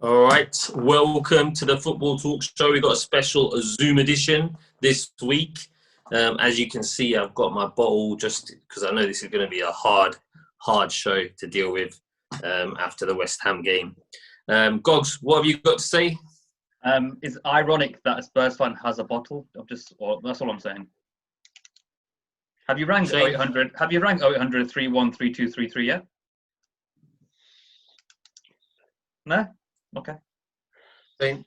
All right, welcome to the Football Talk Show. We've got a special Zoom edition this week. As you can see, I've got my bottle just because I know this is going to be a hard show to deal with after the West Ham game. Gogs, what have you got to say? It's ironic that a Spurs fan has a bottle. That's all I'm saying. Have you rang 0800? Have you rang 0800 313233 yet? No. Okay. Shane?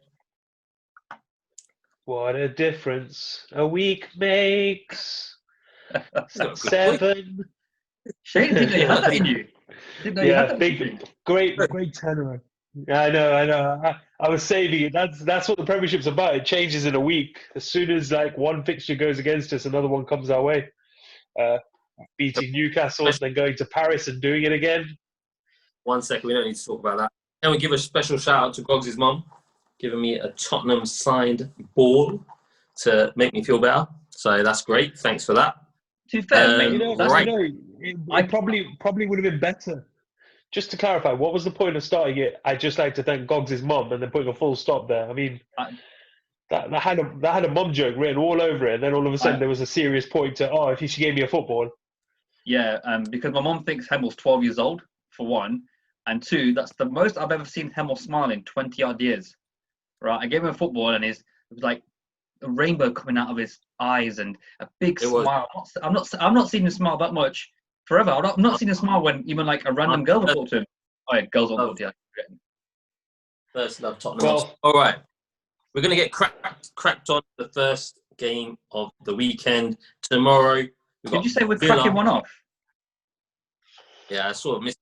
What a difference a week makes. 7. Shane didn't know you had that in you. Didn't know you had that great tenor. I know. I was saving it. That's what the Premiership's about. It changes in a week. As soon as one fixture goes against us, another one comes our way. Beating Newcastle, then going to Paris and doing it again. 1 second, we don't need to talk about that. Then we give a special shout out to Gogs' mum, giving me a Tottenham signed ball to make me feel better. So that's great. Thanks for that. To be fair, mate, it probably would have been better. Just to clarify, what was the point of starting it? I'd just like to thank Gogs' mum and then putting a full stop there. I mean, that had a mum joke written all over it, and then all of a sudden there was a serious point to, if she gave me a football. Yeah, because my mum thinks Hemmel's 12 years old, for one. And two, that's the most I've ever seen Hemmel smile in 20-odd years. Right, I gave him a football, and it was like a rainbow coming out of his eyes and a big smile. I'm not seeing him smile that much forever. I'm not seeing him smile when even like a random girl will talk to him. Oh yeah, girls won't talk to you. First love Tottenham. Well, all right, we're gonna get cracked on the first game of the weekend tomorrow. Did you say we're cracking one off? Yeah, I sort of missed.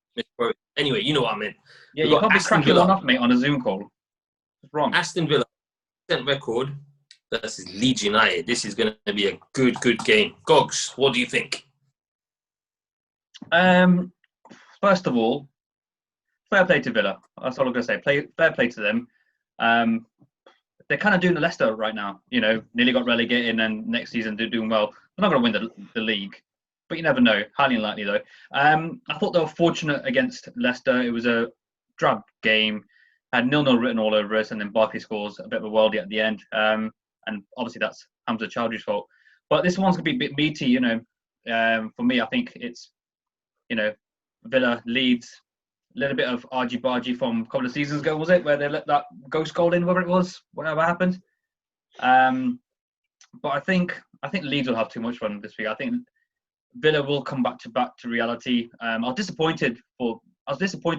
Anyway, you know what I meant. Yeah, you can't be cracking one off, mate, on a Zoom call. It's wrong. Aston Villa, record versus Leeds United. This is going to be a good game. Gogs, what do you think? First of all, fair play to Villa. That's all I'm going to say. Fair play to them. They're kind of doing the Leicester right now. You know, nearly got relegated, and next season they're doing well. They're not going to win the league. But you never know. Highly unlikely, though. I thought they were fortunate against Leicester. It was a drab game. Had 0-0 written all over us, and then Barkley scores a bit of a worldie at the end. And obviously that's Hamza Chowdhury's fault. But this one's going to be a bit meaty, you know. For me, I think it's, Villa, Leeds, a little bit of argy-bargy from a couple of seasons ago, was it? Where they let that ghost goal in, whatever it was, whatever happened. But I think Leeds will have too much fun this week. I think Villa will come back to reality. I was disappointed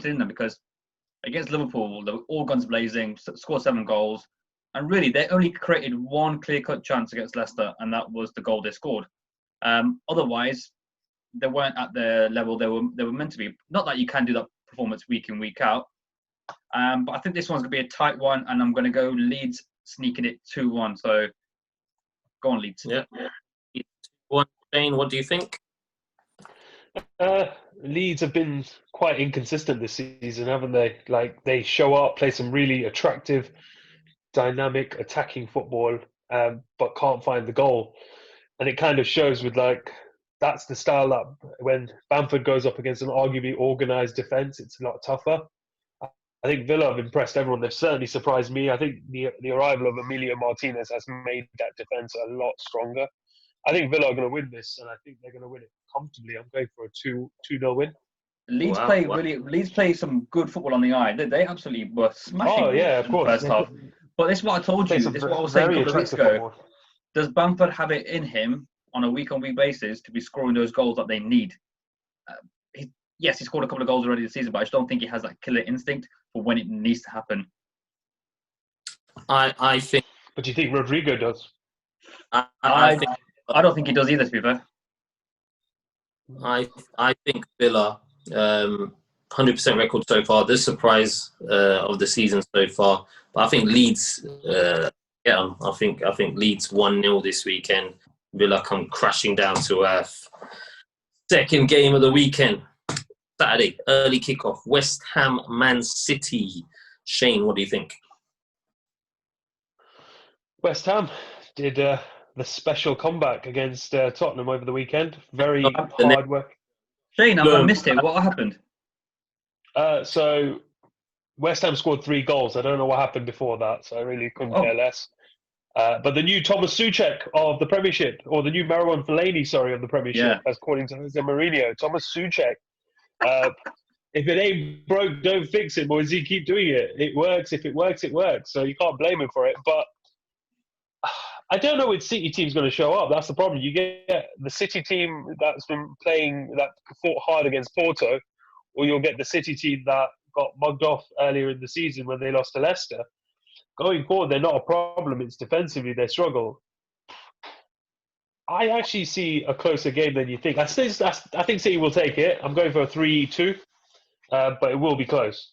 in them because against Liverpool, they were all guns blazing, scored 7 goals, and really they only created one clear-cut chance against Leicester, and that was the goal they scored. Otherwise, they weren't at the level they were meant to be. Not that you can do that performance week in, week out, but I think this one's going to be a tight one, and I'm going to go Leeds sneaking it 2-1. So go on, Leeds. Yeah. 2-1. Shane, what do you think? Leeds have been quite inconsistent this season, haven't they? Like, they show up, play some really attractive, dynamic, attacking football, but can't find the goal. And it kind of shows with, that's the style that when Bamford goes up against an arguably organised defence, it's a lot tougher. I think Villa have impressed everyone. They've certainly surprised me. I think the arrival of Emilio Martinez has made that defence a lot stronger. I think Villa are going to win this, and I think they're going to win it comfortably. I'm going for a 2-0 win. Leeds play some good football on the eye. They absolutely were smashing. Oh yeah, of course. First half. But this is what I told you. This is what I was saying a couple of weeks ago. Football. Does Bamford have it in him on a week-on-week basis to be scoring those goals that they need? He scored a couple of goals already this season, but I just don't think he has that killer instinct for when it needs to happen. I think. But do you think Rodrigo does? I don't think he does either, to be fair. I think Villa, 100% record so far. The surprise of the season so far. But I think Leeds, I think Leeds 1-0 this weekend. Villa come crashing down to earth. Second game of the weekend, Saturday, early kickoff. West Ham, Man City. Shane, what do you think? West Ham did the special comeback against Tottenham over the weekend. Very hard work. Shane, I missed it. What happened? So West Ham scored 3 goals. I don't know what happened before that, so I really couldn't care less. But the new Thomas Souček of the Premiership, or the new Marouane Fellaini, sorry, of the Premiership, according to Jose Mourinho, Thomas Souček. If it ain't broke, don't fix it, boys. You keep doing it. It works. If it works, it works. So you can't blame him for it. But I don't know which City team's going to show up. That's the problem. You get the City team that's been playing, that fought hard against Porto, or you'll get the City team that got mugged off earlier in the season when they lost to Leicester. Going forward, they're not a problem. It's defensively they struggle. I actually see a closer game than you think. I think City will take it. I'm going for a 3-2, but it will be close.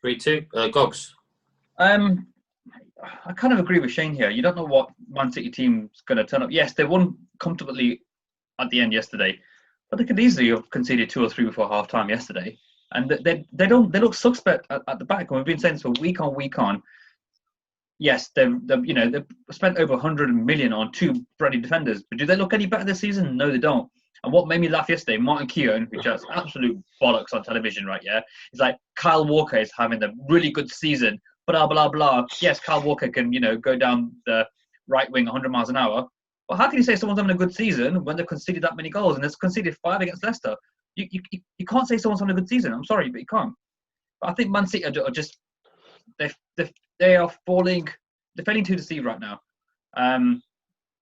3-2. Gogs. I kind of agree with Shane here. You don't know what Man City team's going to turn up. Yes, they won comfortably at the end yesterday, but they could easily have conceded 2 or 3 before half time yesterday. And they look suspect at the back. And we've been saying this for week on. Yes, they've spent over 100 million on 2 Brady defenders, but do they look any better this season? No, they don't. And what made me laugh yesterday, Martin Keown, which has absolute bollocks on television, right? Yeah, it's like Kyle Walker is having a really good season. Blah blah blah. Yes, Kyle Walker can go down the right wing 100 miles an hour. But how can you say someone's having a good season when they've conceded that many goals and they've conceded 5 against Leicester? You can't say someone's having a good season. I'm sorry, but you can't. But I think Man City are just they are falling. They're failing to deceive right now, and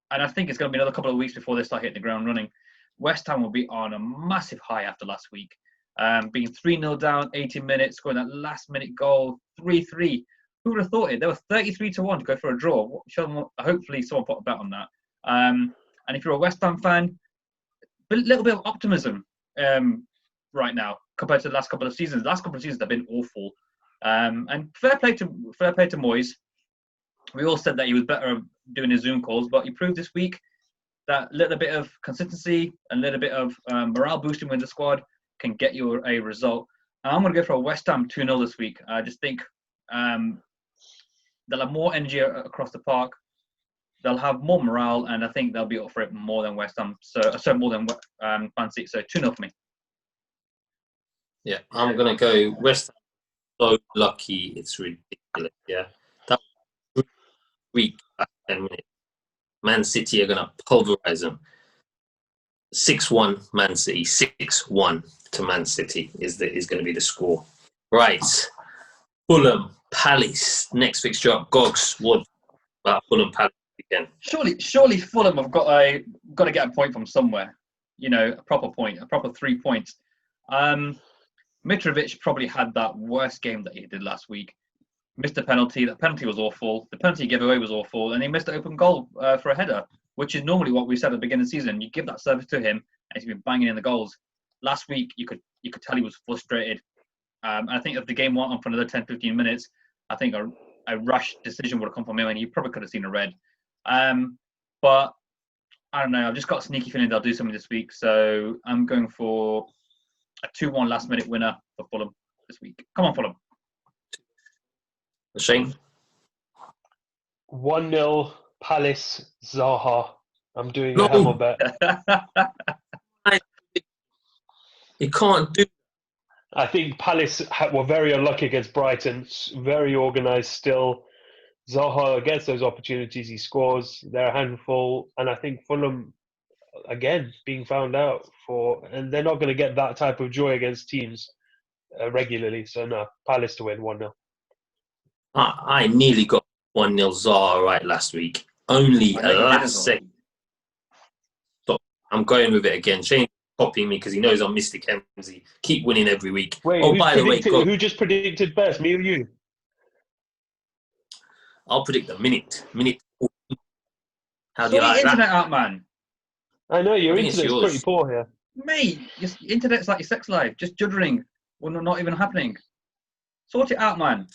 I think it's going to be another couple of weeks before they start hitting the ground running. West Ham will be on a massive high after last week, being 3-0 down, 80 minutes, scoring that last-minute goal, 3-3. Who would have thought it? They were 33-1 to go for a draw. Hopefully, someone put a bet on that. And if you're a West Ham fan, a little bit of optimism right now compared to the last couple of seasons. The last couple of seasons have been awful. And fair play to Moyes. We all said that he was better doing his Zoom calls, but he proved this week that a little bit of consistency and a little bit of morale boosting with the squad can get you a result. And I'm going to go for a West Ham 2-0 this week. I just think they'll have more energy across the park. They'll have more morale, and I think they'll be up for it more than West Ham. So more than Man City. So 2-0 for me. Yeah, I'm going to go West Ham. So lucky, it's ridiculous. Yeah, that week, 10 minutes. Man City are going to pulverize them. 6-1 Man City. 6-1 to Man City is going to be the score. Right. Fulham, Palace. Next fixture up. Gogs, what about Fulham, Palace again? Surely Fulham have got to get a point from somewhere. A proper point, a proper 3 points. Mitrovic probably had that worst game that he did last week. Missed a penalty. That penalty was awful. The penalty he gave away was awful. And he missed an open goal for a header, which is normally what we said at the beginning of the season. You give that service to him, and he's been banging in the goals. Last week, you could tell he was frustrated. I think if the game went on for another 10, 15 minutes, I think a rash decision would have come from him, and he probably could have seen a red. But I don't know. I've just got a sneaky feeling they'll do something this week. So I'm going for a 2-1 last-minute winner for Fulham this week. Come on, Fulham. Shane? 1-0 Palace Zaha. I'm doing a hammer bet. You can't do. I think Palace were very unlucky against Brighton. Very organised still. Zaha gets those opportunities. He scores. They're a handful. And I think Fulham, again, being found out and they're not going to get that type of joy against teams regularly. So no, Palace to win 1-0. I nearly got 1-0 Zaha right last week. Only a last second. Stop. I'm going with it again. Shane copying me because he knows I'm Mr. Kemsey. Keep winning every week. Wait, by the way, who just predicted best? Me or you? I'll predict the minute. How do you you like internet that? out, man. I know your internet's pretty poor here. Mate, your internet's like your sex life, just juddering when not even happening. Sort it out, man.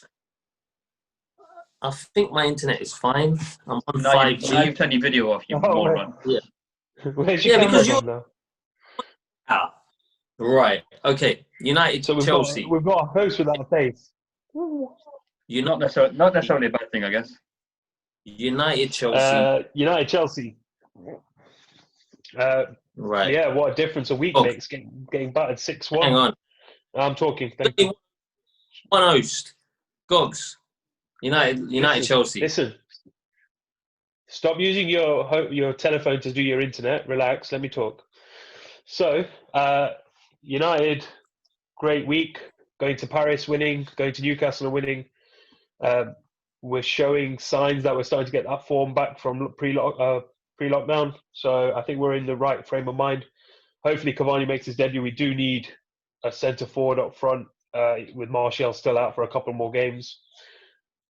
I think my internet is fine. I'm on 5G. Now you've turned your video off, you moron. Yeah. Where's your camera because on now? Ah, right. Okay. United, So Chelsea. We've got a host without a face. You're not necessarily a bad thing, I guess. United, Chelsea. United, Chelsea. Right. Yeah, what a difference a week makes. Getting battered 6-1. Hang on. I'm talking. Thank you. One host. Gogs, United, Chelsea. Listen. Stop using your telephone to do your internet. Relax. Let me talk. So, United, great week. Going to Paris, winning. Going to Newcastle, and winning. We're showing signs that we're starting to get that form back from pre-lockdown. So I think we're in the right frame of mind. Hopefully Cavani makes his debut. We do need a centre forward up front with Martial still out for a couple more games.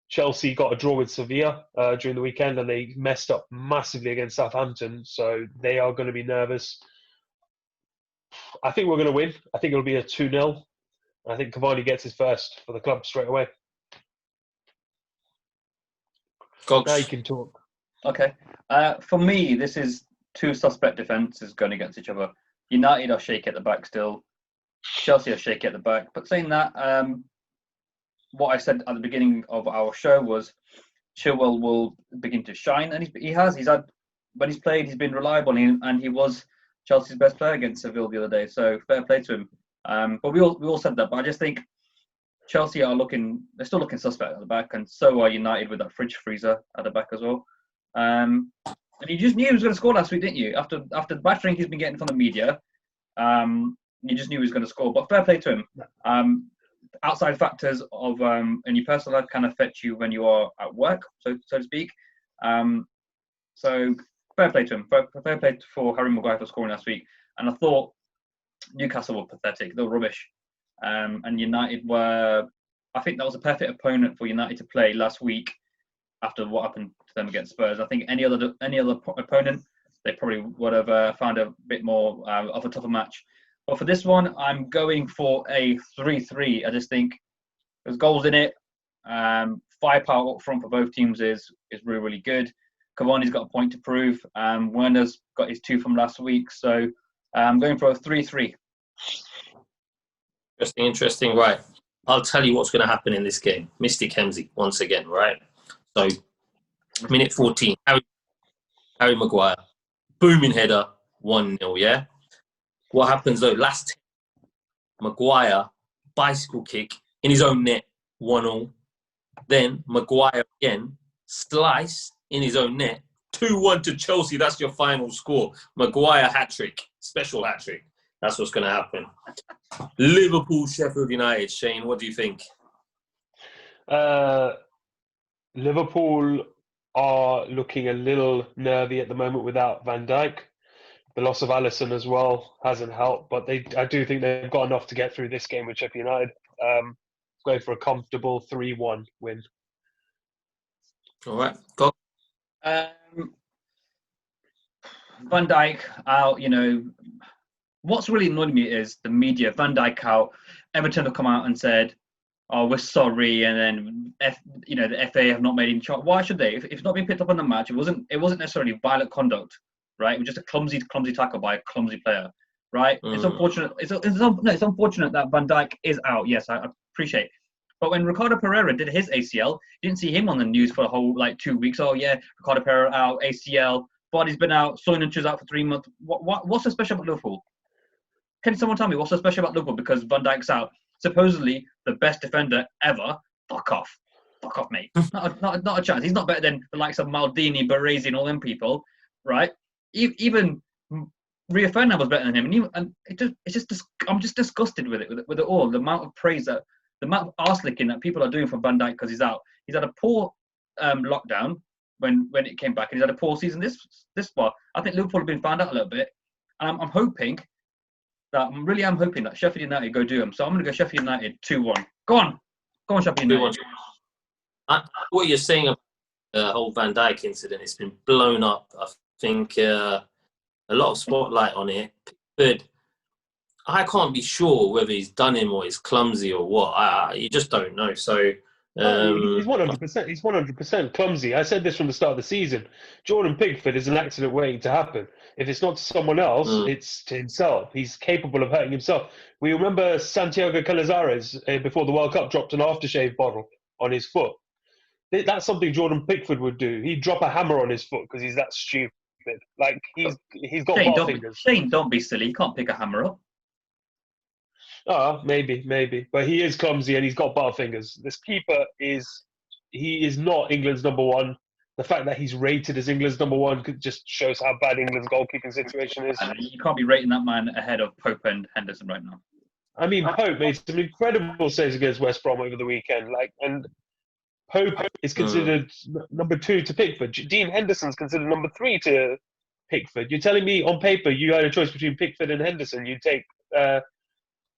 Chelsea got a draw with Sevilla during the weekend, and they messed up massively against Southampton. So they are going to be nervous. I think we're going to win. I think it'll be a 2-0. I think Cavani gets his first for the club straight away. Gogs. Now you can talk. Okay. For me, this is two suspect defences going against each other. United are shaky at the back still. Chelsea are shaky at the back. But saying that, what I said at the beginning of our show was Chilwell will begin to shine, and he has. He's had, when he's played, he's been reliable, and he was Chelsea's best player against Seville the other day. So fair play to him. But we all said that. But I just think Chelsea they're still looking suspect at the back, and so are United with that fridge freezer at the back as well. And you just knew he was going to score last week, didn't you? After the battering he's been getting from the media, you just knew he was going to score. But fair play to him. Outside factors of in your personal life can affect you when you are at work, so to speak. So fair play to him. Fair play for Harry Maguire for scoring last week. And I thought Newcastle were pathetic. They were rubbish. And United were. I think that was a perfect opponent for United to play last week after what happened to them against Spurs. I think any other opponent, they probably would have found a bit more of a tougher match. But for this one, I'm going for a 3-3. I just think there's goals in it. Firepower up front for both teams is really, really good. Cavani's got a point to prove. Werner's got his 2 from last week. So I'm going for a 3-3. Interesting. Right. I'll tell you what's going to happen in this game. Mystic Hemsey, once again, right? So, minute 14. Harry Maguire. Booming header. 1-0, yeah? What happens though? Last Maguire, bicycle kick in his own net, 1-0. Then Maguire again, slice in his own net, 2-1 to Chelsea. That's your final score. Maguire hat-trick, special hat-trick. That's what's going to happen. Liverpool, Sheffield United. Shane, what do you think? Liverpool are looking a little nervy at the moment without Van Dijk. The loss of Alisson as well hasn't helped, but I do think they've got enough to get through this game with Sheffield United. Going for a comfortable 3-1 win. All right, go. Van Dijk out, what's really annoyed me is the media. Van Dijk out. Everton have come out and said, "Oh, we're sorry," and then the FA have not made any charge. Why should they? If it's not been picked up on the match, it wasn't necessarily violent conduct, right? It was just a clumsy tackle by a clumsy player, right? It's unfortunate. It's unfortunate that Van Dijk is out. Yes, I appreciate. But when Ricardo Pereira did his ACL, you didn't see him on the news for a whole 2 weeks. Oh yeah, Ricardo Pereira out, ACL. Body's been out. Soyuncu's out for 3 months. What's so special about Liverpool? Can someone tell me what's so special about Liverpool because Van Dijk's out? Supposedly the best defender ever. Fuck off, mate. not a chance. He's not better than the likes of Maldini, Baresi, and all them people, right? Even Rio Ferdinand was better than him, and I'm just disgusted with it all. The amount of praise the amount of arse licking that people are doing for Van Dijk because he's out. He's had a poor lockdown when it came back, and he's had a poor season this far. I think Liverpool have been found out a little bit, and I'm hoping that Sheffield United go do him. So I'm going to go Sheffield United 2-1. Go on, Sheffield United. What you're saying about the whole Van Dijk incident, it's been blown up. I think a lot of spotlight on it. But I can't be sure whether he's done him or he's clumsy or what. You just don't know. So he's 100%. He's 100% clumsy. I said this from the start of the season. Jordan Pickford is an accident waiting to happen. If it's not to someone else, it's to himself. He's capable of hurting himself. We remember Santiago Canizares before the World Cup dropped an aftershave bottle on his foot. That's something Jordan Pickford would do. He'd drop a hammer on his foot because he's that stupid. He's got bar fingers. Shane, don't be silly. You can't pick a hammer up. Oh, maybe. But he is clumsy and he's got butterfingers. This keeper he is not England's number one. The fact that he's rated as England's number one just shows how bad England's goalkeeping situation is. And you can't be rating that man ahead of Pope and Henderson right now. I mean, Pope made some incredible saves against West Brom over the weekend. And Pope is considered number 2 to Pickford. Dean Henderson's considered number 3 to Pickford. You're telling me on paper you had a choice between Pickford and Henderson, you'd take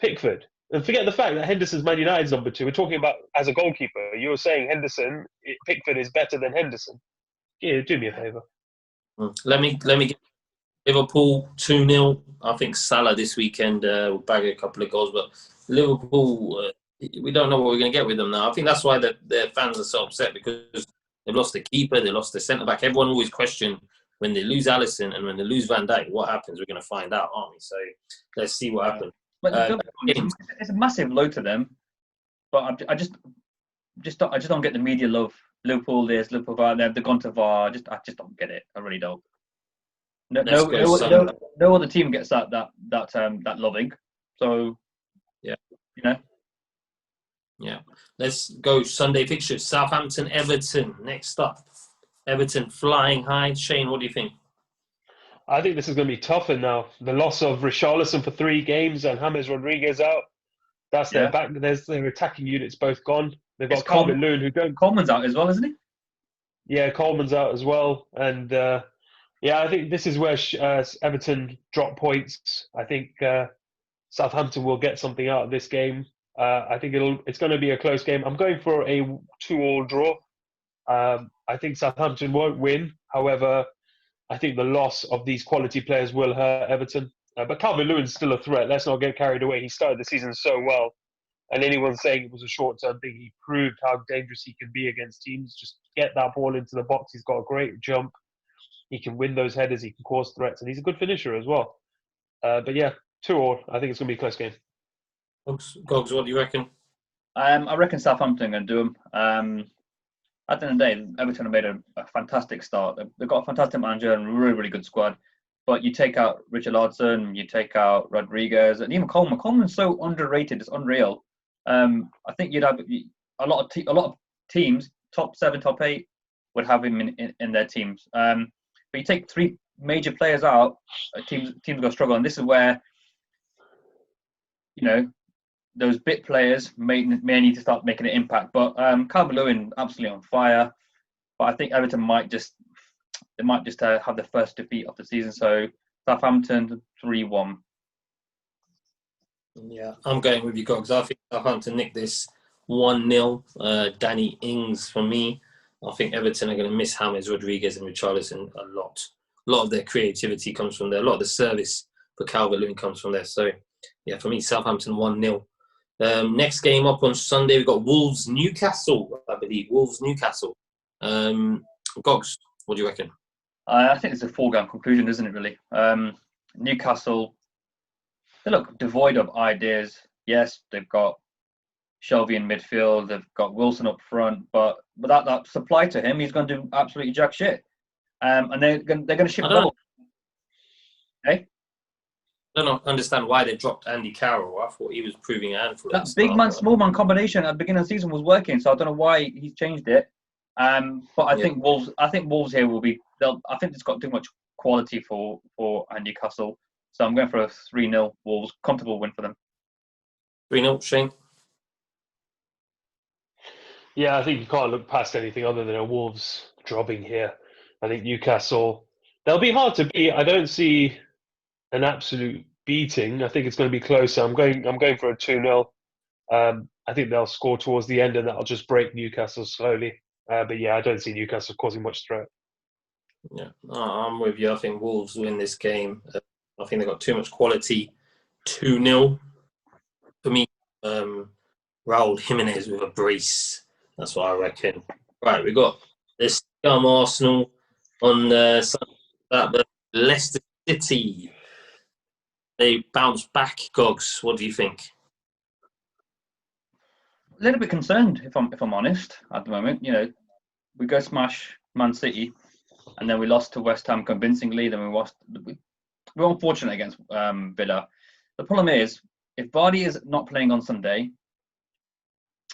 Pickford. And forget the fact that Henderson's Man United's number 2. We're talking about as a goalkeeper. You're saying Pickford is better than Henderson. Yeah, do me a favour. Let me get Liverpool 2-0. I think Salah this weekend will bag a couple of goals, but Liverpool, we don't know what we're going to get with them now. I think that's why their fans are so upset, because they've lost the keeper, they lost the centre back. Everyone always questions when they lose Alisson and when they lose Van Dijk, what happens? We're going to find out, aren't we? So let's see what happens. But it's a massive load to them. But I just don't get the media love. Liverpool this, Liverpool that. They've gone to VAR. I just don't get it. I really don't. No other team gets that loving. So yeah, Yeah. Let's go Sunday fixtures. Southampton, Everton. Next up, Everton flying high. Shane, what do you think? I think this is going to be tougher now. The loss of Richarlison for 3 games and James Rodriguez out. That's their back. There's their attacking units both gone. They've got Calvert-Lewin who don't. Coleman's out as well, isn't he? Yeah, Coleman's out as well, and I think this is where Everton drop points. I think Southampton will get something out of this game. I think it's going to be a close game. I'm going for a 2-2 draw. I think Southampton won't win. However, I think the loss of these quality players will hurt Everton. But Calvert-Lewin's still a threat. Let's not get carried away. He started the season so well. And anyone saying it was a short-term thing, he proved how dangerous he can be against teams. Just get that ball into the box. He's got a great jump. He can win those headers. He can cause threats. And he's a good finisher as well. But yeah, 2-2. I think it's going to be a close game. Gogs, what do you reckon? I reckon Southampton are going to do them. At the end of the day, Everton have made a fantastic start. They've got a fantastic manager and a really, really good squad. But you take out Richarlison, you take out Rodriguez, and even Coleman. Coleman's so underrated; it's unreal. I think you'd have a lot of teams, top 7, top 8, would have him in their teams. But you take 3 major players out, teams are going to struggle, and this is where those bit players may need to start making an impact. But Calvert-Lewin absolutely on fire. But I think Everton might just have the first defeat of the season. So Southampton 3-1. Yeah, I'm going with you, Gogs. I think Southampton nick this 1-0. Danny Ings for me. I think Everton are going to miss James Rodriguez and Richarlison a lot. A lot of their creativity comes from there. A lot of the service for Calvert-Lewin comes from there. So, yeah, for me, Southampton 1-0. Next game up on Sunday, we've got Wolves-Newcastle, I believe. Wolves-Newcastle. Gogs, what do you reckon? I think it's a foregone conclusion, isn't it, really? Newcastle, they look devoid of ideas. Yes, they've got Shelby in midfield, they've got Wilson up front, but without that supply to him, he's going to do absolutely jack shit. And they're going to ship goals. Hey? I don't understand why they dropped Andy Carroll. I thought he was proving a handful. That big man, small man combination at the beginning of the season was working, so I don't know why he's changed it. But I think Wolves here will be. I think it's got too much quality for Andy Castle, so I'm going for a 3-0 Wolves, comfortable win for them. 3-0, Shane. Yeah, I think you can't look past anything other than a Wolves dropping here. I think Newcastle, they'll be hard to beat. I don't see an absolute beating. I think it's going to be closer. I'm going for a 2-0. I think they'll score towards the end and that'll just break Newcastle slowly. But yeah, I don't see Newcastle causing much threat. Yeah, I'm with you. I think Wolves win this game. I think they've got too much quality. 2-0. For me, Raul Jimenez with a brace. That's what I reckon. Right, we've got this scum Arsenal on Sunday, Leicester City. They bounce back, Gogs. What do you think? A little bit concerned, if I'm honest, at the moment. We go smash Man City, and then we lost to West Ham convincingly. Then we were unfortunate against Villa. The problem is if Vardy is not playing on Sunday,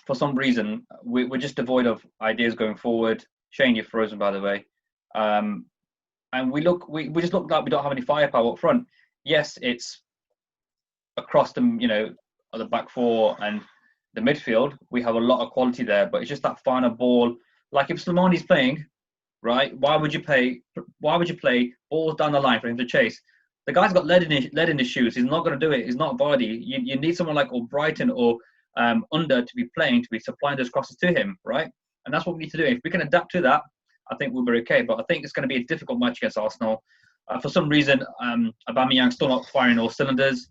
for some reason, we're just devoid of ideas going forward. Shane, you're frozen, by the way. And we just look like we don't have any firepower up front. Yes, it's across the the back four and the midfield. We have a lot of quality there, but it's just that final ball. Like if Slimani's playing, right? Why would you play balls down the line for him to chase? The guy's got lead in his shoes. He's not going to do it. He's not Vardy. You need someone like Brighton or Under to be supplying those crosses to him, right? And that's what we need to do. If we can adapt to that, I think we'll be okay. But I think it's going to be a difficult match against Arsenal. For some reason, Aubameyang's still not firing all cylinders.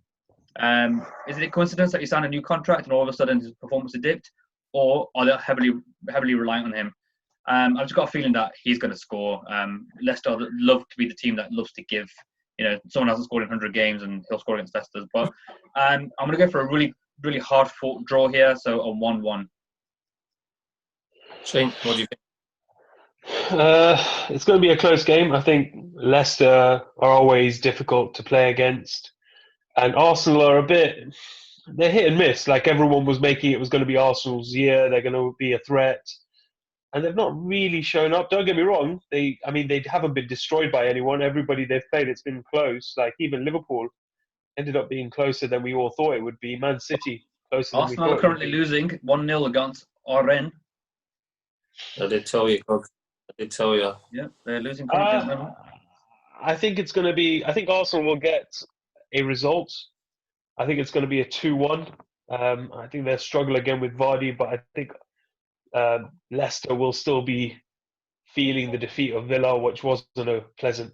Is it a coincidence that he signed a new contract and all of a sudden his performance has dipped, or are they heavily reliant on him? I've just got a feeling that he's going to score. Leicester love to be the team that loves to give. Someone hasn't scored in 100 games and he'll score against Leicester. But I'm going to go for a really, really hard-fought draw here, so a 1-1. Shane, what do you think? It's going to be a close game. I think Leicester are always difficult to play against. And Arsenal are they're hit and miss. Like everyone was making it was going to be Arsenal's year. They're going to be a threat. And they've not really shown up. Don't get me wrong. They haven't been destroyed by anyone. Everybody they've played, it's been close. Like even Liverpool ended up being closer than we all thought it would be. Man City, closer than we thought. Arsenal are currently losing 1-0 against Rennes. I did tell you, Coach. I did tell you. Yeah, they're losing currently. I think it's going to be... I think Arsenal will get a result. I think it's going to be a 2-1. I think they'll struggle again with Vardy, but I think Leicester will still be feeling the defeat of Villa, which wasn't a pleasant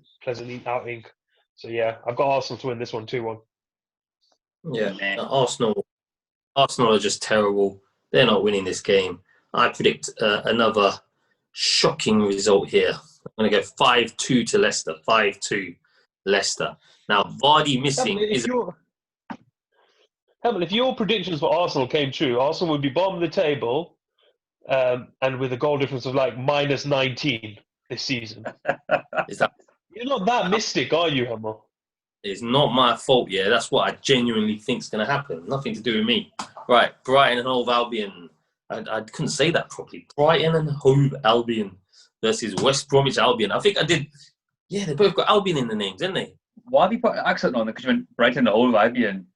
outing. So yeah, I've got Arsenal to win this one 2-1. Yeah, Arsenal are just terrible. They're not winning this game. I predict another shocking result here. I'm going to go 5-2 to Leicester. 5-2 Leicester. Now, Vardy missing is... If your predictions for Arsenal came true, Arsenal would be bottom of the table and with a goal difference of like minus 19 this season. You're not that mystic, are you, Hammer? It's not my fault, yeah. That's what I genuinely think is going to happen. Nothing to do with me. Right, Brighton and Hove Albion. I couldn't say that properly. Brighton and Hove Albion versus West Bromwich Albion. I think I did. Yeah, they both got Albion in the names, didn't they? Why have you put an accent on it? Because you went Brighton and Hove Albion.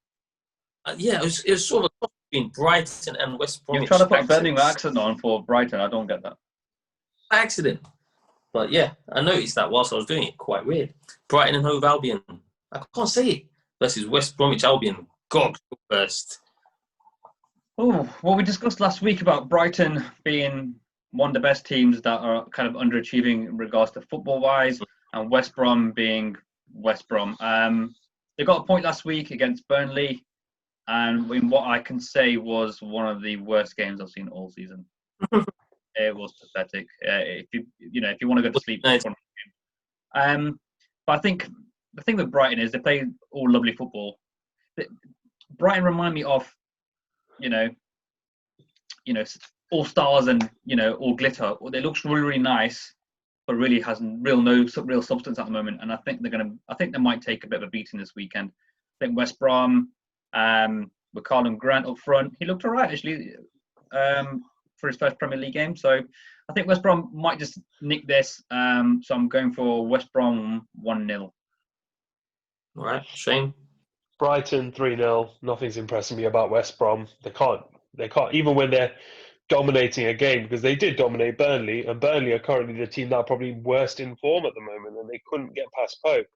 Yeah, it was sort of a cross between Brighton and West Bromwich. You're trying to put a Birmingham accent on for Brighton. I don't get that. Accident. But yeah, I noticed that whilst I was doing it. Quite weird. Brighton and Hove Albion. I can't say it. Versus West Bromwich Albion. God, first. Oh, well, we discussed last week about Brighton being one of the best teams that are kind of underachieving in regards to football-wise, and West Brom being West Brom. They got a point last week against Burnley, and in what I can say was one of the worst games I've seen all season. It was pathetic. If you want to go to sleep, nice. But I think the thing with Brighton is they play all lovely football. Brighton remind me of, all stars and all glitter. It looks really, really nice, but really has no real substance at the moment. And I think they might take a bit of a beating this weekend. I think West Brom, with Carlton Grant up front, he looked all right actually for his first Premier League game. So I think West Brom might just nick this. So I'm going for West Brom 1-0. All right, Shane. Brighton 3-0. Nothing's impressing me about West Brom. They can't, even when they're dominating a game, because they did dominate Burnley, and Burnley are currently the team that are probably worst in form at the moment, and they couldn't get past Pope.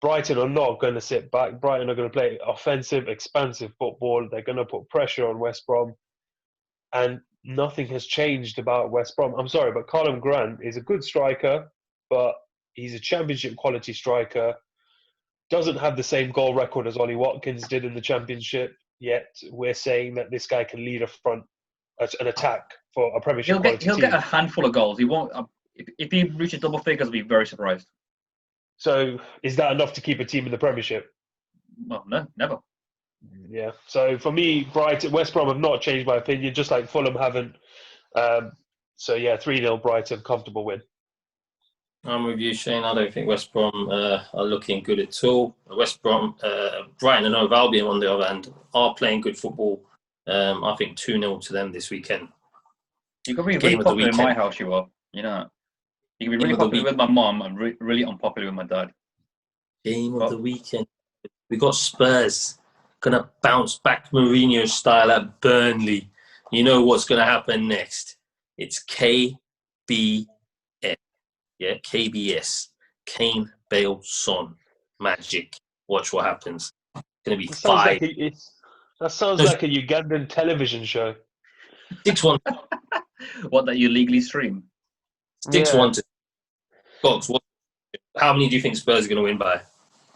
Brighton are not going to sit back. Brighton are going to play offensive, expansive football. They're going to put pressure on West Brom, and nothing has changed about West Brom. I'm sorry, but Carlton Grant is a good striker, but he's a championship quality striker. Doesn't have the same goal record as Ollie Watkins did in the championship, yet we're saying that this guy can lead an attack for a Premiership quality team. He'll get a handful of goals. He won't. If he reaches double figures, I'll be very surprised. So is that enough to keep a team in the Premiership? Well, no, never. Yeah. So for me, West Brom have not changed my opinion, just like Fulham haven't. So yeah, 3-0 Brighton, comfortable win. I'm with you, Shane. I don't think West Brom are looking good at all. West Brom, Brighton and Hove Albion, on the other hand, are playing good football. I think 2-0 to them this weekend. You can be really Game of the popular in my weekend. house, you are. You know that. You can be Game really of the popular week. with my mom and really unpopular with my dad. Game of But the weekend. We got Spurs gonna bounce back Mourinho style at Burnley. You know what's gonna happen next? It's KBS. Yeah, KBS. Kane, Bale, Son. Magic. Watch what happens. It's gonna be That sounds like 5. that sounds No, like a Ugandan television show. 6-1. what that you legally stream? 6-1 Yeah. to Gogs. How many do you think Spurs are gonna win by?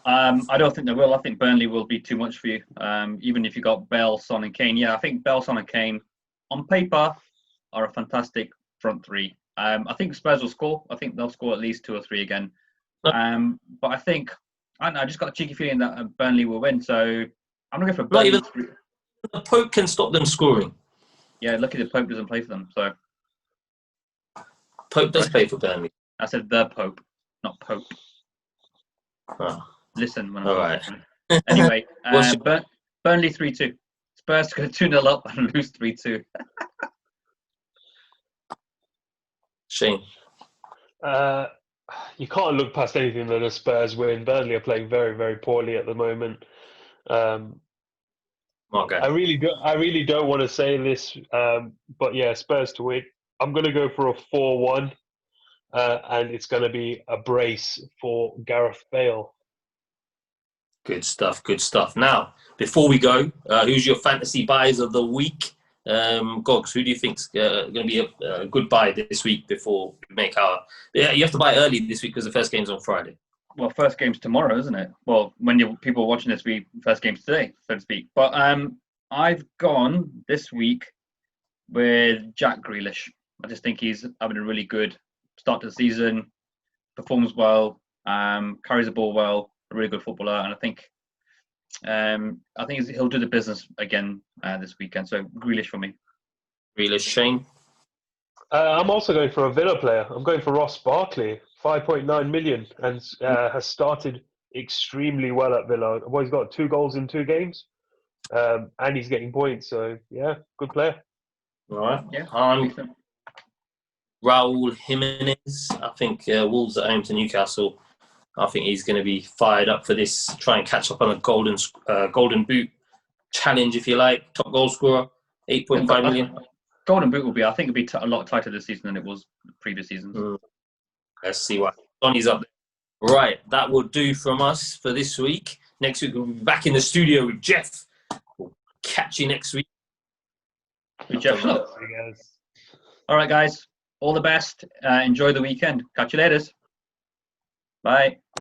I don't think they will. I think Burnley will be too much for you. Even if you got Bell, Son, and Kane. Yeah, I think Bell, Son, and Kane on paper are a fantastic front three. I think Spurs will score. I think they'll score at least 2 or 3 again. But I think I don't know, I just got a cheeky feeling that Burnley will win. So I'm gonna go for Not Burnley. even the Pope can stop them scoring. Yeah, lucky the Pope doesn't play for them. So Pope does play for Burnley. I said the Pope, not Pope. Oh, Listen when I'm all talking. right. Anyway, What's your- Burnley 3-2. Spurs go 2-0 up and lose 3-2. Shane? You can't look past anything that the Spurs win. Burnley are playing very, very poorly at the moment. Okay. I really don't want to say this, but yeah, Spurs to win. I'm going to go for a 4-1, and it's going to be a brace for Gareth Bale. Good stuff. Good stuff. Now, before we go, who's your fantasy buys of the week? Gogs, who do you think's going to be a good buy this week before we make our? Yeah, you have to buy early this week because the first game's on Friday. Well, first game's tomorrow, isn't it? Well, when people are watching this, first game's today, so to speak. But I've gone this week with Jack Grealish. I just think he's having a really good start to the season, performs well, carries the ball well, a really good footballer, and I think he'll do the business again this weekend. So Grealish for me. Grealish, Shane. I'm also going for a Villa player. I'm going for Ross Barkley, 5.9 million, and has started extremely well at Villa. Well, he's got 2 goals in 2 games, and he's getting points. So yeah, good player. All right. Yeah. Raul Jimenez. I think Wolves at home to Newcastle. I think he's going to be fired up for this. Try and catch up on a golden boot challenge, if you like. Top goal scorer, 8.5 million. Golden boot will be. I think it'll be a lot tighter this season than it was the previous seasons. Let's see what Sonny's up there. Right, that will do from us for this week. Next week we'll be back in the studio with Jeff. We'll catch you next week. With Jeff. All right, guys. All the best. Enjoy the weekend. Catch you later. Bye.